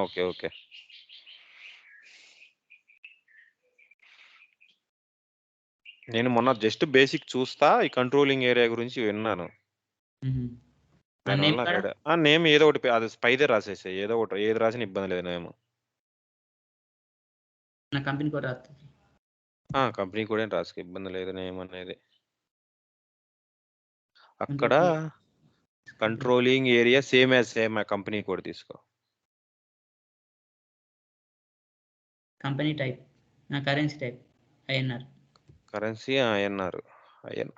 Okay okay. నేను మొన్న just basic చూస్తా ఈ కంట్రోలింగ్ ఏరియా గురించి విన్నాను. దానివల్ల నాకు ఐడియా. నేమ్ ఏదో ఒకటి అది స్పైదే రాసేసాయి, ఏదో ఒకటి ఏది రాసిన ఇబ్బంది లేదు నేమ్. నా కంపెనీ కూడా రాస్తుంది. కంపెనీ కూడా రాసుకు ఇబ్బంది లేదు నేమ్ అనేది. అక్కడ కంట్రోలింగ్ ఏరియా సేమ్ కంపెనీ కూడా తీసుకో. కంపెనీ టైప్ నా currency type INR. Currency INR.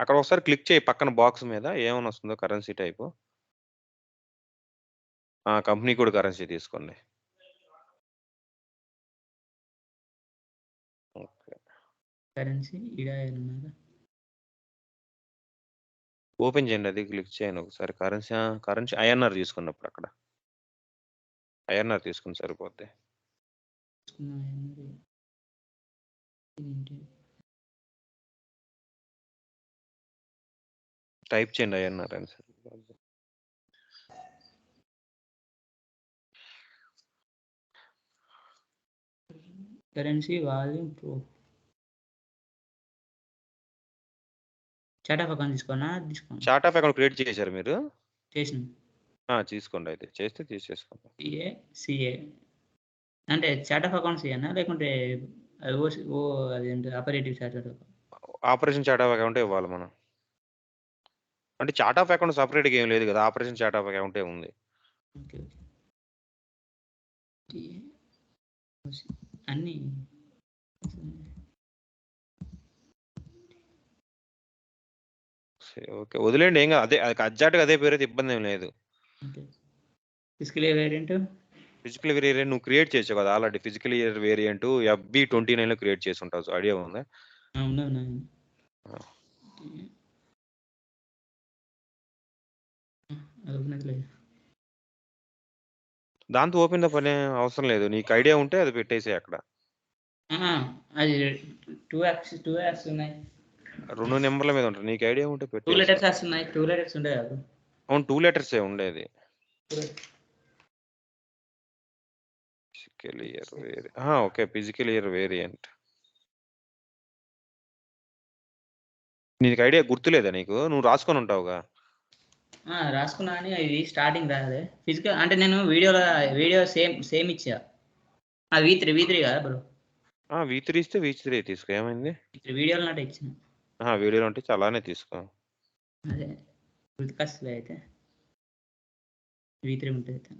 అక్కడ ఒకసారి క్లిక్ చేయి పక్కన బాక్స్ మీద ఏమని వస్తుందో కరెన్సీ టైపు. కంపెనీ కూడా కరెన్సీ తీసుకోండి. ఓకే. కరెన్సీ ఇడా ఐఎన్ఆర్. ఓపెన్ చేయండి, అది క్లిక్ చేయండి ఒకసారి. కరెన్సీ ఐఎన్ఆర్ తీసుకున్నప్పుడు అక్కడ ఐఎన్ఆర్ తీసుకుని సరిపోద్ది. టైప్ చేయండి ఐఎన్ఆర్ అని సరిపోద్ది. Currency volume pro chart of account తీసుకోనా? చార్ట్ ఆఫ్ అకౌంట్ క్రియేట్ చేశారు మీరు? చేసిన. తీసుకోండి, అయితే చేస్తే తీసేసుకోండి. సిఏ అంటే చార్ట్ ఆఫ్ అకౌంట్స్ ఇయనా లేకుంటే అదేంటి operative chart of account? Operation chart of అకౌంటే ఇవ్వాలి మనం. అంటే చార్ట్ ఆఫ్ అకౌంట్ సపరేట్గా ఏం లేదు కదా, ఆపరేషన్ చార్ట్ ఆఫ్ అకౌంటే ఉంది. ఓకే అన్నీ ఓకే, వదిలేండి, ఏం కాదు. అదే ఎగ్జాక్ట్గా అదే పేరు అయితే ఇబ్బంది ఏం లేదు. ఫిజికల్ ఇయర్ వేరియంట్ నువ్వు క్రియేట్ చేసావు కదా already. Physical year variant FB29 లో క్రియేట్ చేసి ఉంటావు, ఐడియా ఉందా? దాంతో ఓపెన్ ద పని అవసరం లేదు, నీకు ఐడియా ఉంటే అది పెట్టేసే అక్కడ. అది 2 యాక్స్ ఉన్నాయి, 2 నెంబర్ల మీద ఉంటుంది, నీకు ఐడియా ఉంటే పెట్టు. 2 లెటర్స్ వస్తున్నాయి, 2 లెటర్స్ ఉంటాయి కదా. అవును, 2 లెటర్స్ ఉండేది. Physical year okay, physical year variant. నీకు ఐడియా గుర్తులేదా నీకు? నువ్వు రాసుకొని ఉంటావుగా. రాసుకున్నా అని ఇది స్టార్టింగ్ రాదే. ఫిజికల్ అంటే నేను వీడియో సేమ్ ఇచ్చా. V3 కదా బ్రో? V3 ఇస్తే V3 తీసుకో, ఏమైంది? వీడియోలో నాటే ఇచ్చిన. వీడియోలో అంటే అలానే తీసుకో. అదే గుర్తుకొస్తుంది, అయితే V3 ఉంటుంది.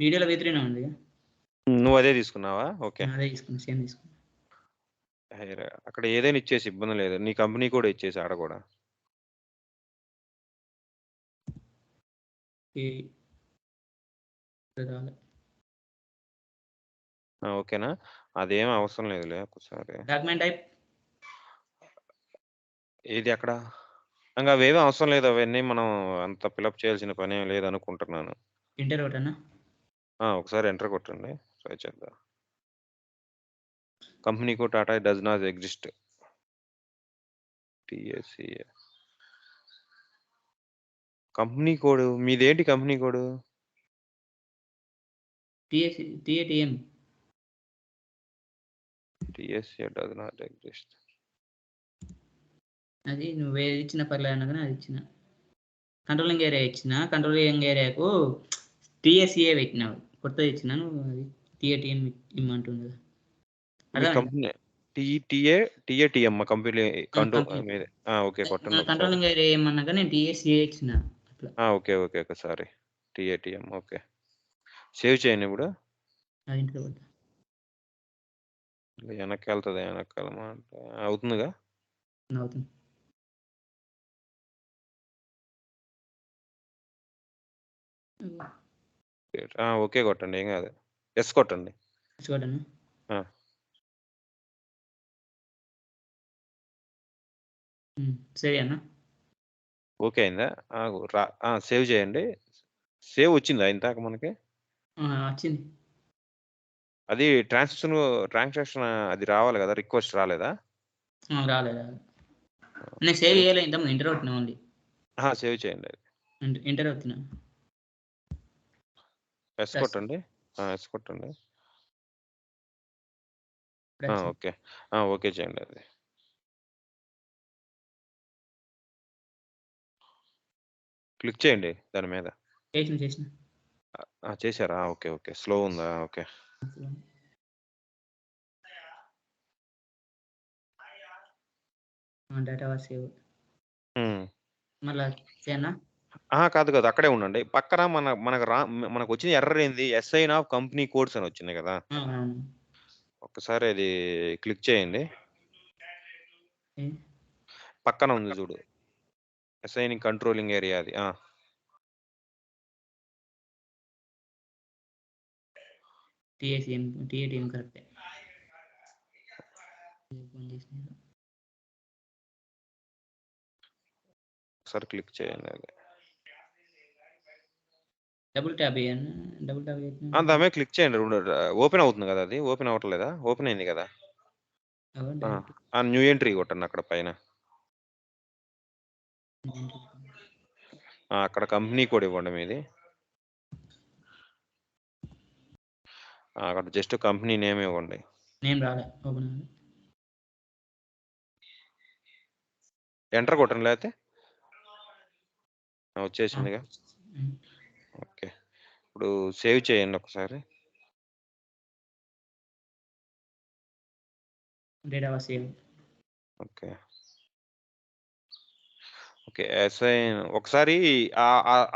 వీడియోలో V3 ఉంది. నువ్వు అదే తీసుకున్నావా? ఓకే, అదే తీసుకున్నా, సేమ్ తీసుకున్నా. అక్కడ ఏదైనా ఇచ్చేసి ఇబ్బంది లేదు, నీ కంపెనీ కూడా ఇచ్చేసి ఆడ కూడా. ఓకేనా, అదేం అవసరం లేదులే. ఒకసారి డాక్యుమెంట్ టైప్ ఏది అక్కడ ఇంకా అవేమీ అవసరం లేదు, అవన్నీ మనం అంత ఫిలప్ చేయాల్సిన పని ఏం లేదు అనుకుంటున్నాను. ఇంటర్ ఒకటనా? ఒకసారి ఎంటర్ కొట్టండి, ట్రై చేద్దాం. Company code Tata does not exist. TSCA company code మీదేంటి? Company code TATM. TSCA does not exist. అది నువ్వు ఏది ఇచ్చిన పర్లేదు కానీ అది ఇచ్చిన. కంట్రోలింగ్ ఏరియా ఇచ్చిన, కంట్రోలింగ్ ఏరియాకు TSCA పెట్టినావు, కొత్తది ఇచ్చిన. నువ్వు అది TATM ఇమ్మంటుంది కదా. కంపెనీ TATM కంపెనీ ఓకే, కొట్టండి. కంట్రోలింగ్ ఏరియా ఏమన్నా కానీ నేను TSCA ఇచ్చిన. Okay sorry, TATM. Okay, save చేయండి. ఇప్పుడు వెనక్కి వెళ్తుంది, అవుతుందిగా. అవుతుంది. ఓకే కొట్టండి, ఏం కాదు. ఎస్ కొట్టండి. సరే అన్న. ఓకే అయిందా? సేవ్ చేయండి. సేవ్ వచ్చిందా ఇందాక మనకి? వచ్చింది. అది ట్రాన్సాక్షన్ అది రావాలి కదా, రిక్వెస్ట్ రాలేదా? రాలేదు. నేను సేవ్ చేయలేదు, ఇంతకుముందు ఇంటర్ అవుతున్నా ఓన్లీ. సేవ్ చేయండి, ఇంటర్ అవుతున్నా. ఎస్ కొట్టండి. ఎస్ కొట్టండి. ఓకే. ఓకే చేయండి అది. క్లిక్ చేయండి దాని మీద. చేసిన. చేశారా? ఓకే. ఓకే. స్లో ఉందా? ఓకే. Data was save. హ్మ్. మళ్ళా చేయనా? కాదు. అక్కడే ఉండండి. పక్కన మనకొచ్చిన ఎర్రర్ ఏంది? అసైన్ ఆఫ్ కంపెనీ కోడ్స్ అని వచ్చింది కదా! అవును. ఒక్కసారి అది క్లిక్ చేయండి. పక్కన ఉంది చూడు. అసైనింగ్ కంట్రోలింగ్ ఏరియా అది. టీఏటీఎం కరెక్టే. ఒకసారి క్లిక్ చేయండి అది. డబుల్ ట్యాప్ చేయండి. దాని మీద క్లిక్ చేయండి. ఓపెన్ అవుతుంది కదా అది. ఓపెన్ అవ్వట్లేదా? ఓపెన్ అయింది కదా! న్యూ ఎంట్రీ కొట్టండి అక్కడ పైన. అక్కడ కంపెనీ కోడ్ ఇవ్వండి మీది. అక్కడ జస్ట్ కంపెనీ నేమ్ ఇవ్వండి. నేమ్ రాలే. ఓపెన్ అవ్వలే. ఎంటర్ కొట్టండి లేకపోతే. వచ్చేసిందిగా. ఓకే. ఇప్పుడు సేవ్ చేయండి ఒకసారి. Data was save. Okay. Okay. Assign ఒకసారి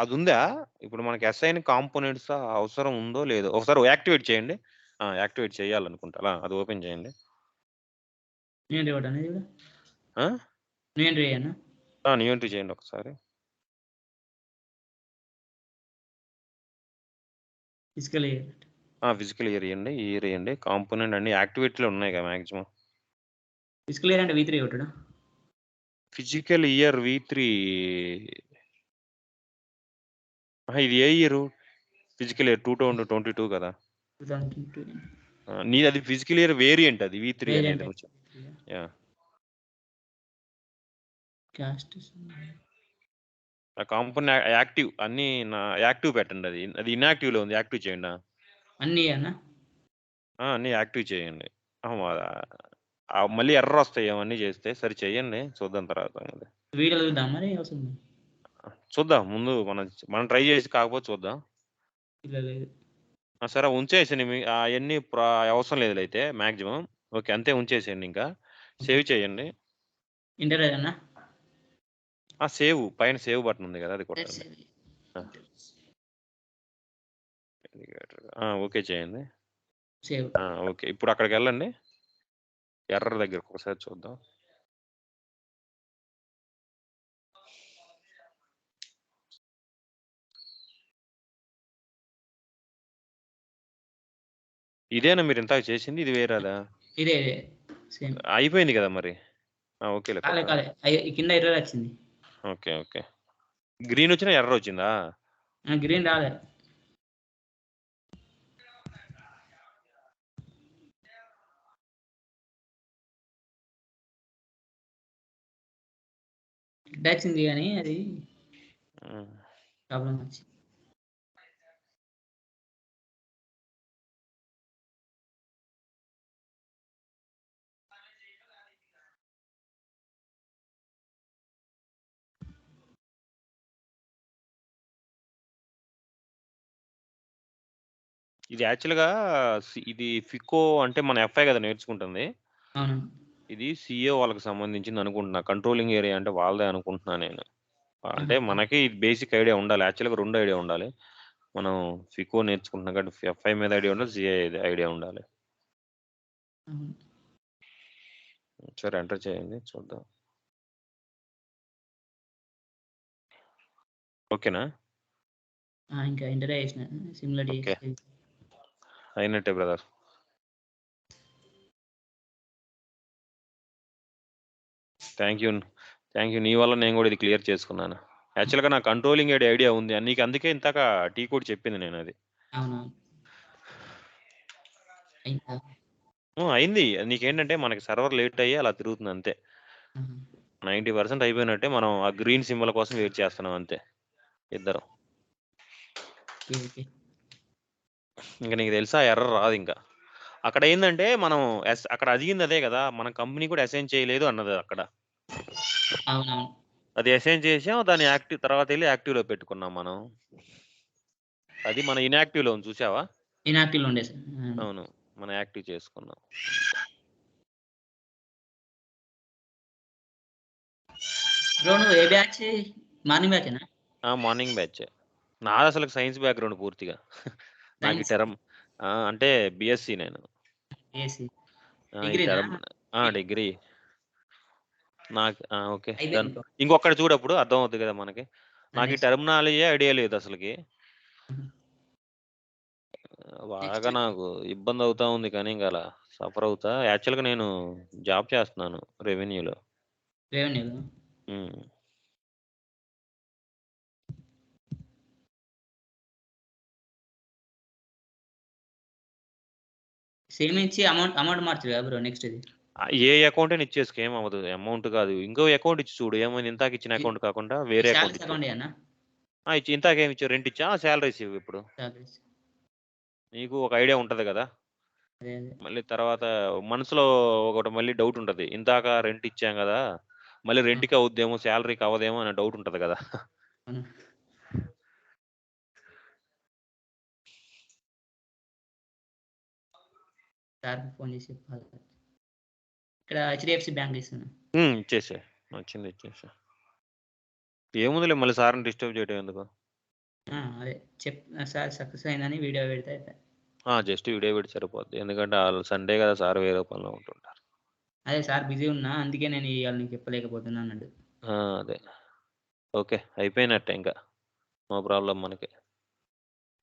అది ఉందా? ఇప్పుడు మనకి అసైన్ కాంపోనెంట్స్ అవసరం ఉందో లేదో ఒకసారి యాక్టివేట్ చేయండి. యాక్టివేట్ చేయాలనుకుంటా. అది ఓపెన్ చేయండి. న్యూ ఎంట్రీ కొట్టండి ఇది కూడా. ఆ? న్యూ ఎంట్రీ చేయనా? న్యూ ఎంట్రీ చేయండి ఒకసారి. Physical year. ఫిజికల్ ఇయర్ ఇవ్వండి. ఇయర్ ఇవ్వండి. కాంపోనెంట్ అన్ని యాక్టివేట్లో ఉన్నాయి కదా మాక్సిమం. ఫిజికల్ ఇయర్ అంటే V3 కొట్టడా? Physical year V3. ఇది ఏ ఇయర్? ఫిజికల్ ఇయర్ 2022 కదా! 2022. నీది అది ఫిజికల్ ఇయర్ వేరియంట్ అది V3 వేరియంట్ అనేది. యాహ్! కాస్ట్ ఆ కాంపోనెంట్ యాక్టివ్ అన్నీ యాక్టివ్ పెట్టండి అది. అది ఇన్‌యాక్టివ్‌లో ఉంది. యాక్టివ్ చేయండి. అన్నీ అన్నా? అన్నీ యాక్టివ్ చేయండి. మళ్ళీ ఎర్రర్ వస్తాయి అవన్నీ చేస్తే. సరే చేయండి. చూద్దాం తర్వాత అది. వీడియోలో చూద్దాం మరి అవసరం. చూద్దాం. ముందు మనం ట్రై చేసి కాకపోతే చూద్దాం. లేదు. సరే ఉంచేసేయండి. అయన్నీ అవసరం లేదులే అయితే మాక్సిమం. ఓకే. అంతే ఉంచేసేయండి ఇంకా. సేవ్ చేయండి. ఇంటర్ అన్నా? సేవ్ పైన సేవ్ బటన్ ఉంది కదా! అది కొట్టండి. ఓకే చేయండి. సేవ్. ఓకే. ఇప్పుడు అక్కడికెళ్ళండి. ఎర్రర్ దగ్గరకు ఒకసారి చూద్దాం. ఇదేనా మీరు ఇందాక చేసింది? ఇది వేరేదా? ఇదే సేమ్. అయిపోయింది కదా మరి. ఓకేలే కొట్టండి. కాలే. కింద ఎర్రర్ వచ్చింది. ఓకే. ఓకే. గ్రీన్ వచ్చినా ఎర్రర్ వచ్చిందా? గ్రీన్ రాలే. వచ్చింది కానీ అది ప్రాబ్లం వచ్చింది. ఇది యాక్చువల్‌గా ఇది ఫికో అంటే మన ఎఫ్ఐ కదా నేర్చుకుంటుంది. అవును. ఇది సీఏ వాళ్ళకి సంబంధించింది అనుకుంటున్నా. కంట్రోలింగ్ ఏరియా అంటే వాళ్ళదే అనుకుంటున్నా నేను. అంటే మనకి బేసిక్ ఐడియా ఉండాలి. యాక్చువల్‌గా 2 ఐడియా ఉండాలి. మనం ఫికో నేర్చుకుంటున్నాం కాబట్టి ఎఫ్ఐ మీద ఐడియా ఉండాలి. సీఏ ఐడియా ఉండాలి. సరే ఎంటర్ చేయండి చూద్దాం. ఓకేనా? ఇంకా ఎంటర్ చేసిన. Similar okay. అయినట్టే బ్రదర్. Thank you. నీ వల్ల నేను కూడా ఇది క్లియర్ చేసుకున్నాను. యాక్చువల్‌గా నాకు కంట్రోలింగ్ ఐడియా ఉంది. నీకు అందుకే ఇందాక టీ కోడ్ చెప్పింది నేను అది. అవునవును. అయిందా? అయింది. నీకేంటంటే మనకి సర్వర్ లేట్ అయ్యి అలా తిరుగుతుంది అంతే. 90% అయిపోయినట్టే. మనం ఆ గ్రీన్ సింబల్ కోసం వెయిట్ చేస్తున్నాం అంతే ఇద్దరం. ఓకే. ఇంక నీకు తెలుసా ఎర్రర్ రాదు ఇంకా. అక్కడ ఏందంటే మనం అక్కడ అడిగింది అదే కదా, మన కంపెనీ కూడా అసైన్ చేయలేదు అన్నది అక్కడ. అవునవును. అది అసైన్ చేసాం, దాన్ని యాక్టివ్ తర్వాత వెళ్ళి యాక్టివ్లో పెట్టుకున్నాం మనం. అది మన ఇన్యాక్టివ్లో ఉంది చూసావా? ఇన్యాక్టివ్లో ఉండే సార్. అవును, మనం యాక్టివ్ చేసుకున్నాం. బ్రో నువ్వు ఏ బ్యాచ్? మార్నింగ్ బ్యాచేనా? Morning batch. నాది అసలు సైన్స్ బ్యాక్గ్రౌండ్ పూర్తిగా. నాకు ఈ సైన్స్ టర్మ్ అంటే బిఎస్సి నేను. బీఎస్సీ ఈ డిగ్రీనా? టర్మ్ డిగ్రీ నాకు ఓకే డన్. అయిపోయింది బ్రో. ఇంకొకటి చూడప్పుడు అర్థం అవుతుంది కదా మనకి. నాకు ఈ నెక్స్ట్ టర్మినాలజీ ఐడియా లేదు అసలుకి. నెక్స్ట్ బాగా నాకు ఇబ్బంది అవుతా ఉంది, కానీ ఇంకా అలా సఫర్ అవుతా. యాక్చువల్గా నేను జాబ్ చేస్తున్నాను రెవెన్యూలో. రెవెన్యూలో. సేమ్ ఇచ్చి అమౌంట్ మార్చరు కదా బ్రో నెక్స్ట్ ఇది? ఏ అకౌంట్ అని ఇచ్చేసుకో, ఏం అవ్వదు. అమౌంట్ కాదు, ఇంకో అకౌంట్ ఇచ్చి చూడు ఏమైంది. ఇంతాక ఇచ్చిన అకౌంట్ కాకుండా వేరే అకౌంట్ శాలరీస్ ఇచ్చు. అకౌంట్ అన్నా? ఇచ్చి ఇంతాక ఏమి ఇచ్చావు? రెంట్ ఇచ్చా, శాలరీస్ ఇవ్వు ఇప్పుడు. శాలరీస్ నీకు ఒక ఐడియా ఉంటది కదా. అదే అదే. మళ్ళీ తర్వాత మనసులో ఒకటి మళ్ళీ డౌట్ ఉంటది. ఇందాక రెంట్ ఇచ్చాం కదా, మళ్ళీ రెంట్‌కి అవుద్దేమో, శాలరీకి అవ్వదేమో అనే డౌట్ ఉంటది కదా. అవును. సార్‌కి ఫోన్ చేసి చెప్పాలి. ఇక్కడ హెచ్‌డిఎఫ్‌సి బ్యాంక్ ఇస్తున్నా. ఇచ్చేసేయి. వచ్చింది ఇచ్చేసేయి. ఏముందిలే, మళ్ళీ సార్‌ని డిస్టర్బ్ చేయడం ఎందుకు. అదే సార్ సక్సెస్ అయిందని వీడియో పెడితే అయిపాయ్. జస్ట్ వీడియో పెడితే సరిపోద్ది. ఎందుకంటే ఆళ్ళు సండే కదా, సార్ వేరే పనిలో ఉంటుంటారు. అదే సార్ బిజీ ఉన్నా, అందుకే నేను ఇయాల నీకు చెప్పలేకపోతున్నా అన్నాడు. అదే. ఓకే, అయిపోయినట్టే ఇంకా. నో ప్రాబ్లమ్ మనకి.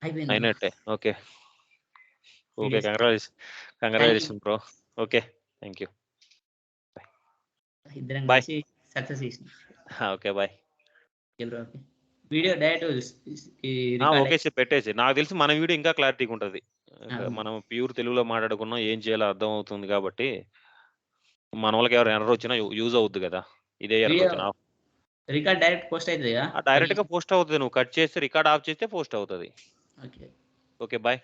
అయిపోయింది బ్రో. అయినట్టే. Okay. Okay. Videos thank you. Congratulation bro. Okay. Thank you. ఇద్దరం బాయ్. కలిసి సక్సెస్ చేసినాం. Okay. Bye. Okay bro. Okay. Video direct record okay. పెట్టేసి. నాకు తెలిసి మన వీడియో ఇంకా క్లారిటీగా ఉంటది. అవును. మనం ప్యూర్ తెలుగులో మాట్లాడుకున్నాం, ఏం చేయాలో అర్థం అవుతుంది కాబట్టి, మనోళ్ళకి ఎవరైనా ఎర్రర్ వచ్చినా యూజ్ అవుద్ది కదా. ఇదే ఎర్రర్ వీడియో వచ్చినా రికార్డ్ డైరెక్ట్ పోస్ట్ అయితదిగా? కట్ డైరెక్ట్‌గా చేసి. పోస్ట్ అవుతది. నువ్వు కట్ చేసి రికార్డ్ ఆఫ్ చేస్తే పోస్ట్ అవుతది. ఓకే. ఓకే. బాయ్.